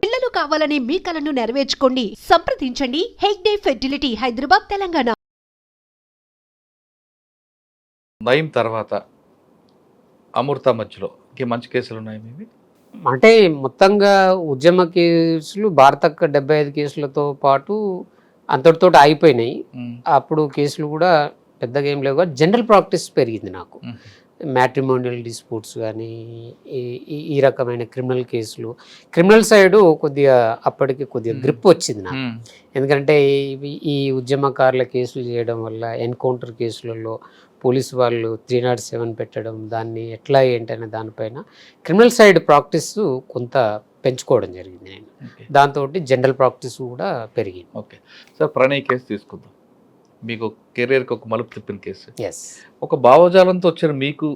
పిల్లలు కావాలని మీ కలను నెరవేర్చుకోండి. సంప్రదించండి హెగ్డే ఫెర్టిలిటీ, హైదరాబాద్, తెలంగాణ. నయం తర్వాత అమృత మధ్యలో ఇంకే మంచి కేసులు ఉన్నాయి మీవి? అంటే మొత్తంగా ఉద్యమ కేసులు భారతక్క 75 కేసులతో పాటు అంతటితో ఆగిపోయినాయి. అప్పుడు కేసులు కూడా పెద్దగా ఏం లేవు, జనరల్ ప్రాక్టీస్ పెరిగింది నాకు. మ్యాట్రిమోనియల్ డిస్ప్యూట్స్ కానీ ఈ రకమైన క్రిమినల్ కేసులు, క్రిమినల్ సైడు కొద్దిగా అప్పటికి కొద్దిగా గ్రిప్ వచ్చింది నాకు. ఎందుకంటే ఈ ఉద్యమకారుల కేసులు చేయడం వల్ల ఎన్కౌంటర్ కేసులలో పోలీసు వాళ్ళు 307 పెట్టడం, దాన్ని ఎట్లా ఏంటనే దానిపైన క్రిమినల్ సైడ్ ప్రాక్టీస్ కొంత పెంచుకోవడం జరిగింది నేను. దాంతో జనరల్ ప్రాక్టీస్ కూడా పెరిగింది. ఓకే సార్, ప్రణయ్ కేసు తీసుకుందాం. మీకు కెరీర్కి ఒక మలుపు తిప్పిన కేసు. ఒక భావజాలంతో వచ్చిన మీకు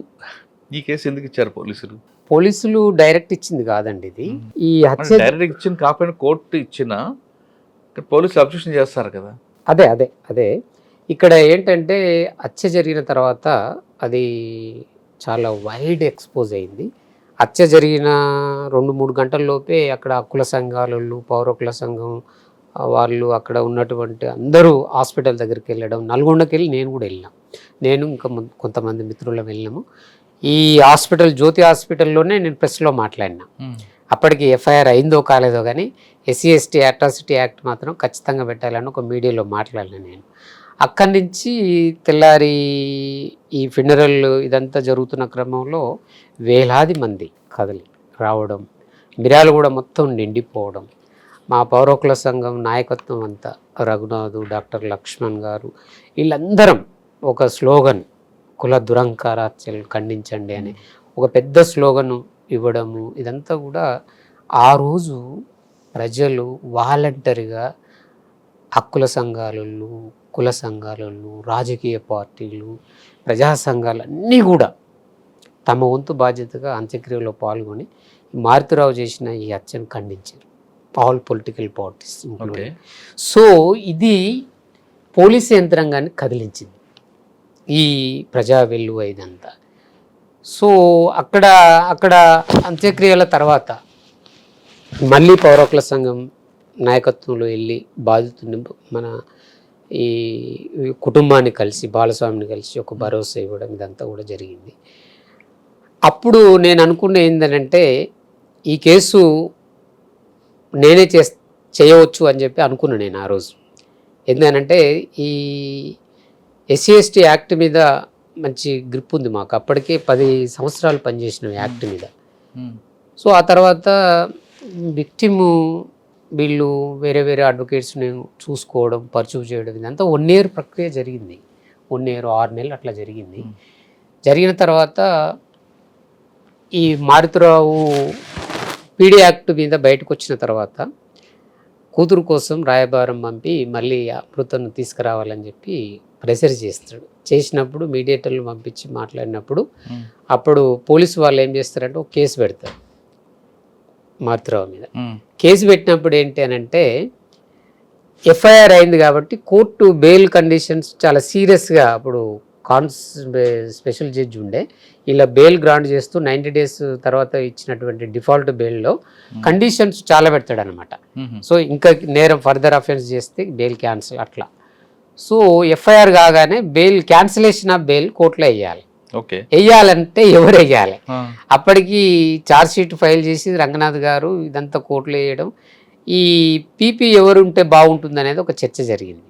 ఈ కేసు ఎందుకు ఇచ్చారు పోలీసులు? పోలీసులు డైరెక్ట్ ఇచ్చింది కాదండి ఇది. ఈ డైరెక్ట్ ఇచ్చింది కాకపోయినా కోర్టు ఇచ్చిన పోలీసులు అబ్జెక్షన్ చేస్తారు కదా. అదే ఇక్కడ ఏంటంటే హత్య జరిగిన తర్వాత అది చాలా వైడ్ ఎక్స్పోజ్ అయింది. హత్య జరిగిన 2-3 గంటల్లోపే అక్కడ హక్కుల సంఘాలు, పౌరకుల సంఘం వాళ్ళు, అక్కడ ఉన్నటువంటి అందరూ హాస్పిటల్ దగ్గరికి వెళ్ళడం. నల్గొండకి వెళ్ళి నేను కూడా వెళ్ళాం. నేను ఇంకా కొంతమంది మిత్రులం వెళ్ళాము. ఈ హాస్పిటల్ జ్యోతి హాస్పిటల్లోనే నేను ప్రెస్లో మాట్లాడినా. అప్పటికి ఎఫ్ఐఆర్ అయిందో కాలేదో కానీ SC/ST అట్రాసిటీ యాక్ట్ మాత్రం ఖచ్చితంగా పెట్టాలని ఒక మీడియాలో మాట్లాడినా నేను. అక్కడి నుంచి తెల్లారి ఈ ఫినరల్ ఇదంతా జరుగుతున్న క్రమంలో వేలాది మంది కదలి రావడం, మిర్యాలు కూడా మొత్తం నిండిపోవడం. మా పౌరకుల సంఘం నాయకత్వం అంతా, రఘునాథ్, డాక్టర్ లక్ష్మణ్ గారు, వీళ్ళందరం ఒక స్లోగన్, కుల దురంకారాత్యలు ఖండించండి అని ఒక పెద్ద స్లోగన్ ఇవ్వడము. ఇదంతా కూడా ఆ రోజు ప్రజలు వాలంటరీగా హక్కుల సంఘాలు, కుల సంఘాలు, రాజకీయ పార్టీలు, ప్రజా సంఘాలు అన్నీ కూడా తమ వంతు బాధ్యతగా అంత్యక్రియలో పాల్గొని మారుతిరావు చేసిన ఈ హత్యను ఖండించారు. All political parties. సో ఇది పోలీసు యంత్రాంగాన్ని కదిలించింది ఈ ప్రజా వెల్లువ ఇదంతా. సో అక్కడ అంత్యక్రియల తర్వాత మళ్ళీ పౌరకుల సంఘం నాయకత్వంలో వెళ్ళి బాధితుని మన ఈ కుటుంబాన్ని కలిసి, బాలస్వామిని కలిసి ఒక భరోసా ఇవ్వడం, ఇదంతా కూడా జరిగింది. అప్పుడు నేను అనుకున్న ఏంటంటే ఈ కేసు నేనే చేయవచ్చు అని చెప్పి అనుకున్నాను నేను ఆ రోజు. ఎందుకంటే ఈ SC/ST యాక్ట్ మీద మంచి గ్రిప్ ఉంది మాకు. అప్పటికే 10 సంవత్సరాలు పనిచేసిన యాక్ట్ మీద. సో ఆ తర్వాత విక్టిము వీళ్ళు వేరే అడ్వకేట్స్ని చూసుకోవడం, పర్చూ చేయడం, ఇదంతా 1 year ప్రక్రియ జరిగింది. 1 year 6 నెలలు అట్లా జరిగింది. జరిగిన తర్వాత ఈ మారుతిరావు PD యాక్ట్ మీద బయటకు వచ్చిన తర్వాత కూతురు కోసం రాయబారం పంపి మళ్ళీ అమృతను తీసుకురావాలని చెప్పి ప్రెషర్ చేసినప్పుడు మీడియేటర్లు పంపించి మాట్లాడినప్పుడు అప్పుడు పోలీసు వాళ్ళు ఏం చేస్తారంటే ఒక కేసు పెడతారు మారుతిరావు మీద. కేసు పెట్టినప్పుడు ఏంటి అని అంటే ఎఫ్ఐఆర్ అయింది కాబట్టి కోర్టు బెయిల్ కండిషన్స్ చాలా సీరియస్గా, అప్పుడు స్పెషల్ జడ్జి ఉండే, ఇలా బెయిల్ గ్రాంట్ చేస్తూ 90 days తర్వాత ఇచ్చినటువంటి డిఫాల్ట్ బెయిల్లో కండిషన్స్ చాలా పెడతాడు అనమాట. సో ఇంకా నేరం ఫర్దర్ అఫెన్స్ చేస్తే బెయిల్ క్యాన్సిల్ అట్లా. సో ఎఫ్ఐఆర్ కాగానే బెయిల్ క్యాన్సిలేషన్ ఆఫ్ బెయిల్ కోర్టులో వేయాలి. వెయ్యాలంటే ఎవరు వెయ్యాలి? అప్పటికి ఛార్జ్ షీట్ ఫైల్ చేసి రంగనాథ్ గారు ఇదంతా కోర్టులో వేయడం, ఈ పీపీ ఎవరుంటే బాగుంటుంది అనేది ఒక చర్చ జరిగింది.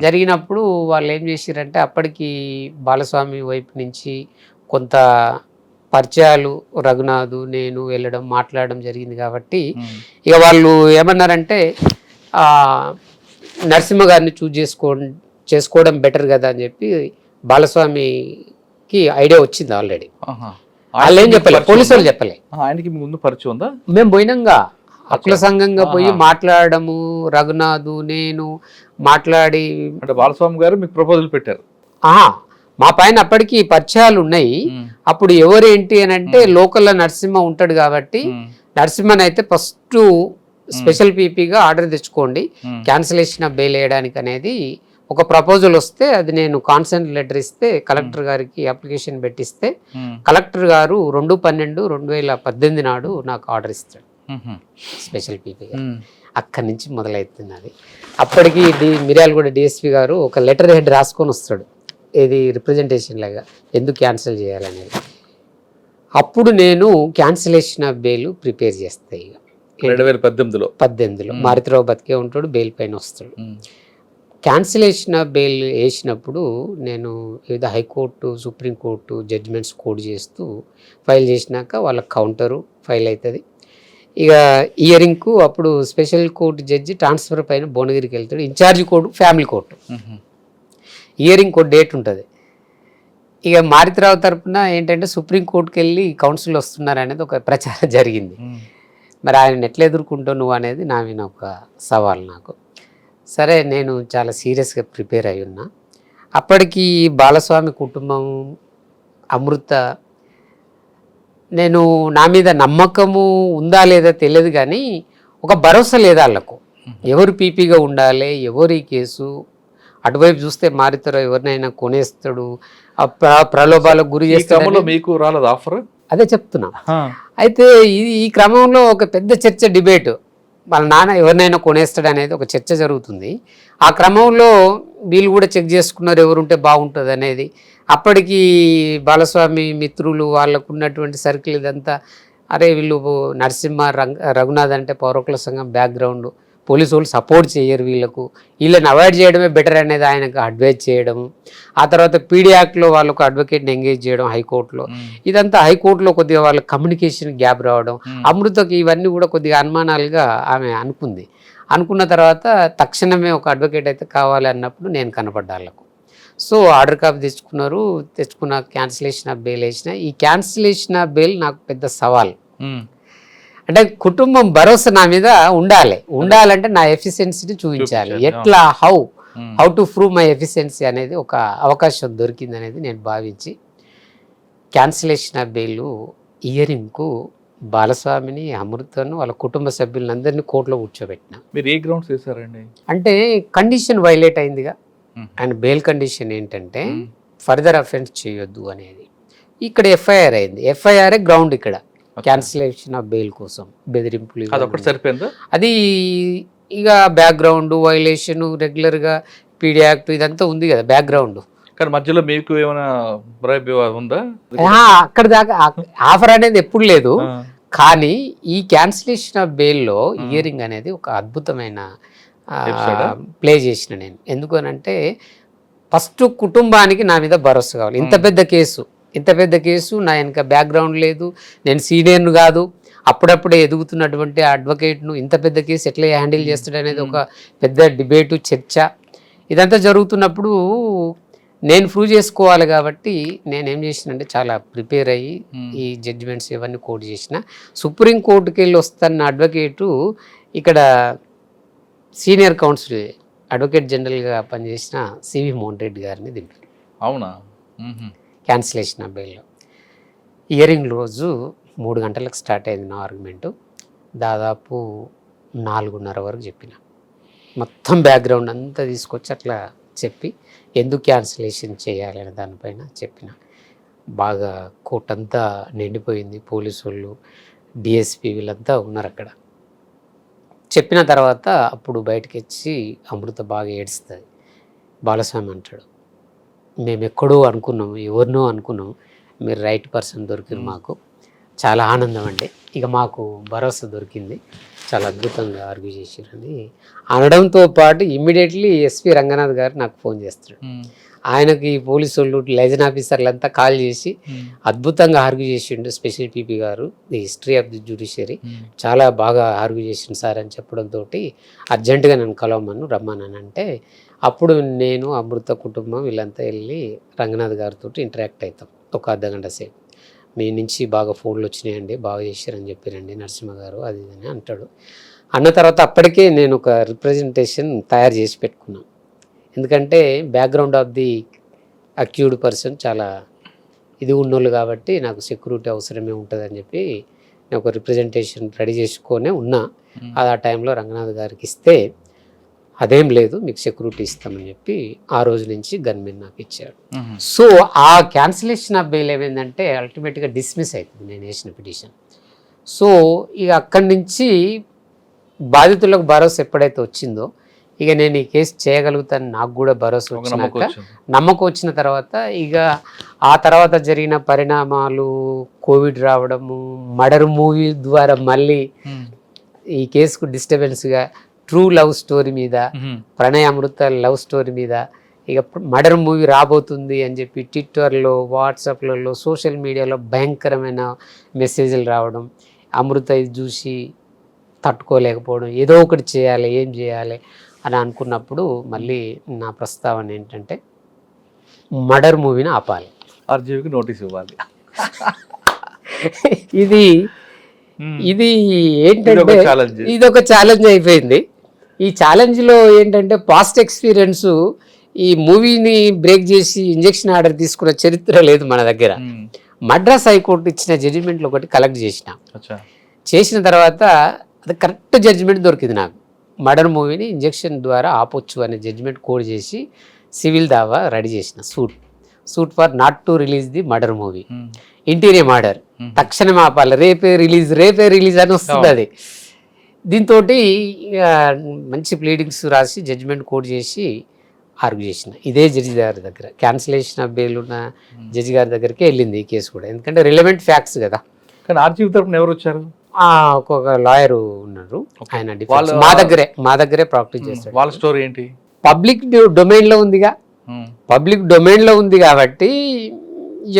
జరిగినప్పుడు వాళ్ళు ఏం చేశారంటే అప్పటికి బాలస్వామి వైపు నుంచి కొంత పరిచయాలు, రఘునాథ్, నేను వెళ్ళడం, మాట్లాడడం జరిగింది. కాబట్టి ఇక వాళ్ళు ఏమన్నారంటే నరసింహ గారిని చేసుకోవడం బెటర్ కదా అని చెప్పి బాలస్వామికి ఐడియా వచ్చింది ఆల్రెడీ. వాళ్ళు ఏం చెప్పలే, పోలీసు వాళ్ళు చెప్పలే. ఆయనకి ముందు పరిచయం ఉందా? మేము పోయినాంగా హక్కుల సంఘంగా పోయి మాట్లాడము, రఘునాథ్, నేను మాట్లాడి. అంటే బాలస్వామి గారు మీకు ప్రపోజల్ పెట్టారు? మా పైన అప్పటికి పరిచయాలు ఉన్నాయి. అప్పుడు ఎవరేంటి అని అంటే లోకల్లో నరసింహ ఉంటాడు కాబట్టి నరసింహన్ అయితే ఫస్ట్ స్పెషల్ పీపీగా ఆర్డర్ తెచ్చుకోండి క్యాన్సిలేషన్ ఆఫ్ బెయిల్ వేయడానికి అనేది ఒక ప్రపోజల్ వస్తే అది నేను కాన్సెంట్ లెటర్ ఇస్తే కలెక్టర్ గారికి అప్లికేషన్ పెట్టిస్తే కలెక్టర్ గారు 2/12/2018 నాడు నాకు ఆర్డర్ ఇస్తాడు. స్పెషల్ పీపీ గారు. అక్కడి నుంచి మొదలవుతుంది అది. అప్పటికి మిర్యాలగూడ డిఎస్పీ గారు ఒక లెటర్ హెడ్ రాసుకొని వస్తాడు, ఇది రిప్రజెంటేషన్ లాగా ఎందుకు క్యాన్సిల్ చేయాలనేది. అప్పుడు నేను క్యాన్సిలేషన్ ఆఫ్ బెయిల్ ప్రిపేర్ చేస్తాయి. 2018లో మారుతిరావు బతికే ఉంటాడు, బెయిల్ పైన వస్తాడు. క్యాన్సిలేషన్ ఆఫ్ బెయిల్ వేసినప్పుడు నేను వివిధ హైకోర్టు, సుప్రీంకోర్టు జడ్జిమెంట్స్ కోడ్ చేస్తూ ఫైల్ చేసినాక వాళ్ళ కౌంటరు ఫైల్ అవుతుంది. ఇక ఇయరింగ్కు అప్పుడు స్పెషల్ కోర్టు జడ్జి ట్రాన్స్ఫర్ పైన భువనగిరికి వెళ్తాడు. Incharge court family court. Hearing ఒక డేట్ ఉంటుంది. ఇక మారుతిరావు తరపున ఏంటంటే సుప్రీంకోర్టుకి వెళ్ళి కౌన్సిల్ వస్తున్నారు అనేది ఒక ప్రచారం జరిగింది. మరి ఆయన ఎట్లా ఎదుర్కొంటావు నువ్వు అనేది నా మీద ఒక సవాల్ నాకు. సరే నేను చాలా సీరియస్గా ప్రిపేర్ అయి ఉన్నా. అప్పటికి బాలస్వామి కుటుంబం, అమృత, నేను నా మీద నమ్మకము ఉందా లేదా తెలియదు కానీ ఒక భరోసా లేదా వాళ్ళకు. ఎవరు పీపీగా ఉండాలి, ఎవరు ఈ కేసు, అటువైపు చూస్తే మారుతారో ఎవరినైనా కొనేస్తాడు, ప్రలోభాలకు గురి చేస్తాడు. మీకు రాలేదు ఆఫర్? అదే చెప్తున్నా. అయితే ఈ క్రమంలో ఒక పెద్ద చర్చ, డిబేట్, వాళ్ళ నాన్న ఎవరినైనా కొనేస్తాడు అనేది ఒక చర్చ జరుగుతుంది. ఆ క్రమంలో వీళ్ళు కూడా చెక్ చేసుకున్నారు ఎవరుంటే బాగుంటుంది అనేది. అప్పటికి బాలస్వామి మిత్రులు, వాళ్ళకు ఉన్నటువంటి సర్కిల్ ఇదంతా, అరే వీళ్ళు నరసింహ రఘునాథ్ అంటే పౌరకుల సంఘం బ్యాక్గ్రౌండ్, పోలీసు వాళ్ళు సపోర్ట్ చేయరు వీళ్ళకు, వీళ్ళని అవాయిడ్ చేయడమే బెటర్ అనేది ఆయనకు అడ్వైజ్ చేయడం. ఆ తర్వాత పీడీ యాక్ట్లో వాళ్ళకు అడ్వకేట్ని ఎంగేజ్ చేయడం హైకోర్టులో. ఇదంతా హైకోర్టులో కొద్దిగా వాళ్ళ కమ్యూనికేషన్ గ్యాప్ రావడం. అమృతకి ఇవన్నీ కూడా కొద్దిగా అనుమానాలుగా ఆమె అనుకున్న తర్వాత తక్షణమే ఒక అడ్వకేట్ అయితే కావాలి అన్నప్పుడు నేను కనపడ్డా వాళ్ళకు. సో ఆర్డర్ కాపీ తెచ్చుకున్న క్యాన్సిలేషన్ ఆఫ్ బెయిల్ వేసిన. ఈ క్యాన్సిలేషన్ ఆఫ్ బెయిల్ నాకు పెద్ద సవాల్. అంటే కుటుంబం భరోసా నా మీద ఉండాలంటే నా ఎఫిషియన్సీని చూపించాలి. ఎట్లా, how to prove my efficiency అనేది ఒక అవకాశం దొరికింది అనేది నేను భావించి క్యాన్సిలేషన్ ఆఫ్ బెయిల్ ఇయరింగ్కు బాలస్వామిని, అమృతను, వాళ్ళ కుటుంబ సభ్యులందరినీ కోర్టులో కూర్చోబెట్టిన. మీరు ఏ గ్రౌండ్స్ చేశారండి? అంటే కండిషన్ వైలేట్ అయిందిగా. అండ్ బెయిల్ కండిషన్ ఏంటంటే ఫర్దర్ అఫెన్స్ చేయొద్దు అనేది. ఇక్కడ ఎఫ్ఐఆర్ అయింది. ఎఫ్ఐఆర్ గ్రౌండ్ ఇక్కడ క్యాన్సిలేషన్ ఆఫ్ బెయిల్ కోసం. బెదిరింపులు సరిపోయిందా? అది ఇక బ్యాక్గ్రౌండ్ వైలేషన్, రెగ్యులర్గా పీడీ యాక్ట్ ఇదంతా ఉంది కదా బ్యాక్గ్రౌండ్. కానీ మధ్యలో మీకు ఏమైనా ఉందా? అక్కడ దాకా ఆఫర్ అనేది ఎప్పుడు లేదు. కానీ ఈ క్యాన్సిలేషన్ ఆఫ్ బెయిల్లో ఇయరింగ్ అనేది ఒక అద్భుతమైన ప్లే చేసిన నేను. ఎందుకు అనంటే ఫస్ట్ కుటుంబానికి నా మీద భరోసా కావాలి. ఇంత పెద్ద కేసు నా వెనక బ్యాక్గ్రౌండ్ లేదు, నేను సీనియర్ను కాదు, అప్పుడప్పుడే ఎదుగుతున్నటువంటి అడ్వకేట్ను ఇంత పెద్ద కేసు ఎట్లా హ్యాండిల్ చేస్తాడు అనేది ఒక పెద్ద డిబేటు, చర్చ ఇదంతా జరుగుతున్నప్పుడు నేను ప్రూవ్ చేసుకోవాలి. కాబట్టి నేనేం చేసినంటే చాలా ప్రిపేర్ అయ్యి ఈ జడ్జిమెంట్స్ ఇవన్నీ కోట్ చేసిన. సుప్రీంకోర్టుకి వెళ్ళి వస్తున్న అడ్వకేటు ఇక్కడ సీనియర్ కౌన్సిల్ అడ్వకేట్ జనరల్గా పనిచేసిన సివి మోహన్ రెడ్డి గారిని దింపారు. అవునా? క్యాన్సిలేషన్ ఆఫ్ బెయిల్లో ఇయరింగ్ రోజు 3 గంటలకు స్టార్ట్ అయింది నా ఆర్గ్యుమెంటు. దాదాపు 4:30 వరకు చెప్పిన. మొత్తం బ్యాక్గ్రౌండ్ అంతా తీసుకొచ్చి అట్లా చెప్పి ఎందుకు క్యాన్సిలేషన్ చేయాలి అనే దానిపైన చెప్పిన. బాగా కోర్టు అంతా నిండిపోయింది. పోలీసు వాళ్ళు, డిఎస్పీ వీళ్ళంతా ఉన్నారు అక్కడ. చెప్పిన తర్వాత అప్పుడు బయటకు వచ్చి అమృత బాగా ఏడుస్తుంది. బాలస్వామి అంటాడు, మేము ఎక్కడో అనుకున్నాం, ఎవరినో అనుకున్నాం, మీరు రైట్ పర్సన్ దొరికింది, మాకు చాలా ఆనందం అండి, ఇక మాకు భరోసా దొరికింది, చాలా అద్భుతంగా ఆర్గ్యూ చేసిరని అనడంతో పాటు ఇమ్మీడియట్లీ ఎస్పీ రంగనాథ్ గారు నాకు ఫోన్ చేస్తాడు. ఆయనకి పోలీసు వాళ్ళు, లైజన్ ఆఫీసర్లు అంతా కాల్ చేసి అద్భుతంగా ఆర్గ్యూ చేసిండు స్పెషల్ పీపీ గారు, the history of the judiciary చాలా బాగా ఆర్గ్యూ చేసిండు సార్ అని చెప్పడంతో అర్జెంటుగా నన్ను రమ్మని అంటే అప్పుడు నేను, అమృత కుటుంబం వీళ్ళంతా వెళ్ళి రంగనాథ్ గారితో ఇంటరాక్ట్ అవుతాం ఒక అర్ధగంట సేపు. మీ నుంచి బాగా ఫోన్లు వచ్చినాయండి, బాగా చేశారని చెప్పారండి నరసింహ గారు, అది అని అంటాడు. అన్న తర్వాత అప్పటికే నేను ఒక రిప్రజెంటేషన్ తయారు చేసి పెట్టుకున్నాను. ఎందుకంటే background of the accused person చాలా ఇది ఉన్నోళ్ళు కాబట్టి నాకు సెక్యూరిటీ అవసరమే ఉంటుందని చెప్పి నేను ఒక రిప్రజెంటేషన్ రెడీ చేసుకొనే ఉన్నా. అది ఆ టైంలో రంగనాథ్ గారికి ఇస్తే అదేం లేదు మీకు సెక్యూరిటీ ఇస్తామని చెప్పి ఆ రోజు నుంచి గన్మెన్ నాకు ఇచ్చాడు. సో ఆ క్యాన్సిలేషన్ ఆఫ్ బెయిల్ ఏమైందంటే అల్టిమేట్గా డిస్మిస్ అవుతుంది నేను వేసిన పిటిషన్. సో ఇక అక్కడి నుంచి బాధితులకు భరోసా ఎప్పుడైతే వచ్చిందో ఇక నేను ఈ కేసు చేయగలుగుతాను నాకు కూడా భరోసా ఒక నమ్మకం వచ్చినాక వచ్చింది. నమ్మకం వచ్చిన తర్వాత ఇక ఆ తర్వాత జరిగిన పరిణామాలు, కోవిడ్ రావడము, మర్డర్ మూవీ ద్వారా మళ్ళీ ఉమ్, ఈ కేసుకు డిస్టర్బెన్స్గా ట్రూ లవ్ స్టోరీ మీద, ఉమ్, ప్రణయ అమృత లవ్ స్టోరీ మీద ఇక మర్డర్ మూవీ రాబోతుంది అని చెప్పి ట్విట్టర్లో, వాట్సాప్లలో, సోషల్ మీడియాలో భయంకరమైన మెసేజ్లు రావడం, అమృత ఇది చూసి తట్టుకోలేకపోవడం, ఏదో ఒకటి చేయాలి, ఏం చేయాలి అని అనుకున్నప్పుడు మళ్ళీ నా ప్రస్తావన ఏంటంటే మర్డర్ మూవీని ఆపాలి. ఆర్జీవికి నోటీస్ ఇవ్వాలి. ఇది ఉమ్, ఇది ఇదొక ఏంటంటే challenge. ఇది ఒక ఛాలెంజ్ అయిపోయింది. ఈ ఛాలెంజ్లో ఏంటంటే పాస్ట్ ఎక్స్పీరియన్స్ ఈ మూవీని బ్రేక్ చేసి ఇంజెక్షన్ ఆర్డర్ తీసుకున్న చరిత్ర లేదు మన దగ్గర. ఉమ్, మద్రాస్ హైకోర్టు ఇచ్చిన జడ్జిమెంట్లు ఒకటి కలెక్ట్ అచ్చా. చేసిన తర్వాత అది కరెక్ట్ జడ్జిమెంట్ దొరికింది నాకు. మర్డర్ మూవీని ఇంజెక్షన్ ద్వారా ఆపొచ్చు అనే జడ్జిమెంట్ కోడ్ చేసి సివిల్ దావా రెడీ చేసిన suit for not to release the murder movie, um, interior murder, తక్షణం ఆపాలి, రేపే రిలీజ్ అని వస్తుంది అది. దీంతో మంచి ప్లీడింగ్స్ రాసి జడ్జిమెంట్ కోడ్ చేసి ఆర్గ్యూ చేసిన ఇదే జడ్జి గారి దగ్గర, క్యాన్సిలేషన్ ఆఫ్ బెయిల్ ఉన్న జడ్జి గారి దగ్గరికి వెళ్ళింది ఈ కేసు కూడా, ఎందుకంటే రిలవెంట్ ఫ్యాక్ట్స్ కదా. కానీ ఆర్జీవి తరపున ఎవరు వచ్చారు? ఒక్కొక్క లాయర్ ఉన్నారు, ఆయన defense. వాళ్ళు- మా దగ్గరే ప్రాక్టీస్ చేస్తాడు. వాళ్ళ స్టోరీ ఏంటి? పబ్లిక్ డొమైన్ లో ఉందిగా, ఉమ్, పబ్లిక్ డొమైన్ లో ఉంది కాబట్టి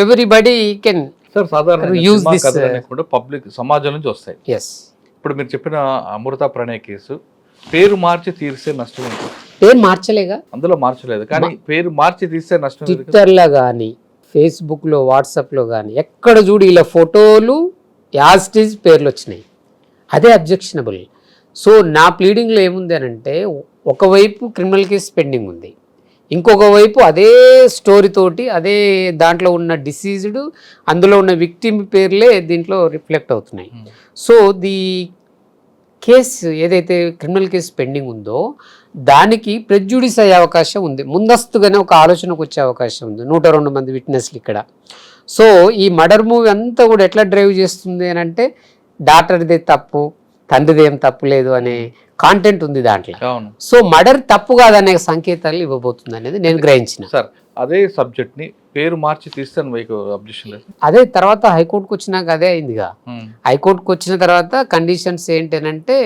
ఎవ్రీబడి కెన్ సార్ సాధారణ Use this, పబ్లిక్ సమాజం నుంచి వస్తాయి. ఎస్. ఇప్పుడు మీరు చెప్పిన అమృత ప్రణయ్ కేసు పేరు మార్చి తీర్చే నష్టం ఏంటి? పేరు మార్చలేగా, అందులో మార్చలేదు కానీ పేరు మార్చి తీర్చే నష్టం ఏంటి? ట్విట్టర్లో కానీ ఫేస్బుక్లో వాట్సాప్లో కానీ ఎక్కడ చూడు ఇలా ఫోటోలు యాస్టీజ్ పేర్లు వచ్చినాయి, అదే అబ్జెక్షనబుల్. సో నా ప్లీడింగ్లో ఏముంది అని అంటే ఒకవైపు క్రిమినల్ కేసు పెండింగ్ ఉంది, ఇంకొక వైపు అదే స్టోరీ తోటి అదే దాంట్లో ఉన్న డిసీజ్డ్ అందులో ఉన్న విక్టిమ్ పేర్లే దీంట్లో రిఫ్లెక్ట్ అవుతున్నాయి. సో ది కేసు ఏదైతే క్రిమినల్ కేసు పెండింగ్ ఉందో దానికి ప్రెజ్యూడిస్ అయ్యే అవకాశం ఉంది, ముందస్తుగానే ఒక ఆలోచనకు వచ్చే అవకాశం ఉంది. 102 మంది విట్నెస్లు ఇక్కడ. సో ఈ మర్డర్ మూవీ అంతా కూడా ఎట్లా డ్రైవ్ చేస్తుంది అని అంటే డాక్టర్దే తప్పు, తండ్రిది ఏం తప్పు లేదు అనే కాంటెంట్ ఉంది దాంట్లో. అవును సో మర్డర్ తప్పు కాదనే సంకేతాలు ఇవ్వబోతుంది అనేది నేను గ్రహించిన. సార్, అదే సబ్జెక్ట్ ని పేరు మార్చి తీస్తే మీకు అబ్జెక్షన్ లేదు? అదే తర్వాత హైకోర్టుకు వచ్చినాక అదే అయిందిగా. హైకోర్టుకు వచ్చిన తర్వాత కండిషన్స్ ఏంటంటే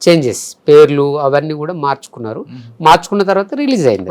చేంజెస్, పేర్లు అవన్నీ కూడా మార్చుకున్నారు. మార్చుకున్న తర్వాత రిలీజ్ అయింది.